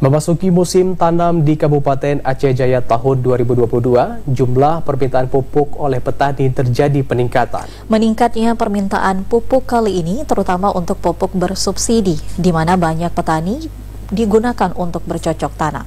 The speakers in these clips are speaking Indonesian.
Memasuki musim tanam di Kabupaten Aceh Jaya tahun 2022, jumlah permintaan pupuk oleh petani terjadi peningkatan. Meningkatnya permintaan pupuk kali ini terutama untuk pupuk bersubsidi, di mana banyak petani digunakan untuk bercocok tanam.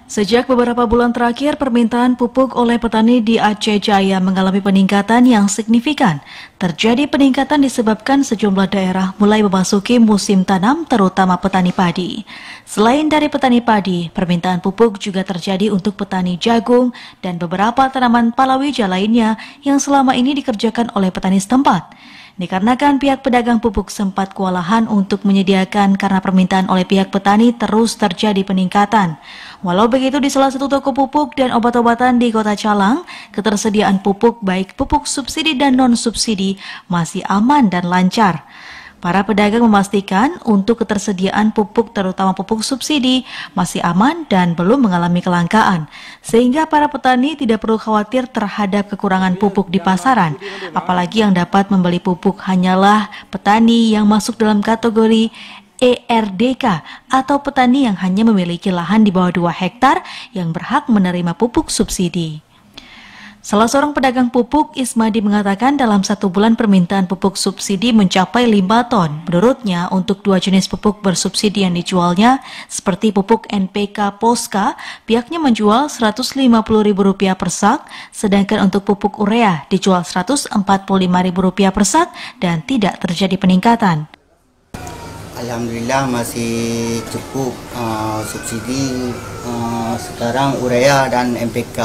Sejak beberapa bulan terakhir, permintaan pupuk oleh petani di Aceh Jaya mengalami peningkatan yang signifikan. Terjadi peningkatan disebabkan sejumlah daerah mulai memasuki musim tanam, terutama petani padi. Selain dari petani padi, permintaan pupuk juga terjadi untuk petani jagung dan beberapa tanaman palawija lainnya yang selama ini dikerjakan oleh petani setempat. Dikarenakan pihak pedagang pupuk sempat kewalahan untuk menyediakan karena permintaan oleh pihak petani terus terjadi peningkatan. Walau begitu, di salah satu toko pupuk dan obat-obatan di Kota Calang, ketersediaan pupuk baik pupuk subsidi dan non-subsidi masih aman dan lancar. Para pedagang memastikan untuk ketersediaan pupuk terutama pupuk subsidi masih aman dan belum mengalami kelangkaan, sehingga para petani tidak perlu khawatir terhadap kekurangan pupuk di pasaran. Apalagi yang dapat membeli pupuk hanyalah petani yang masuk dalam kategori ERDK atau petani yang hanya memiliki lahan di bawah 2 hektar yang berhak menerima pupuk subsidi. Salah seorang pedagang pupuk, Ismadi, mengatakan dalam 1 bulan permintaan pupuk subsidi mencapai 5 ton. Menurutnya, untuk 2 jenis pupuk bersubsidi yang dijualnya, seperti pupuk NPK Poska, pihaknya menjual Rp150.000 per sak, sedangkan untuk pupuk urea dijual Rp145.000 per sak dan tidak terjadi peningkatan. Alhamdulillah masih cukup subsidi sekarang urea dan NPK.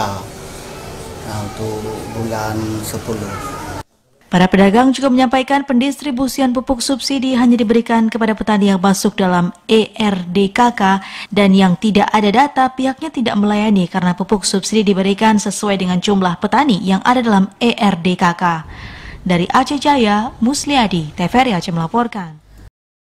Untuk bulan 10. Para pedagang juga menyampaikan pendistribusian pupuk subsidi hanya diberikan kepada petani yang masuk dalam ERDKK dan yang tidak ada data pihaknya tidak melayani karena pupuk subsidi diberikan sesuai dengan jumlah petani yang ada dalam ERDKK. Dari Aceh Jaya, Musliadi, TVRI Aceh melaporkan.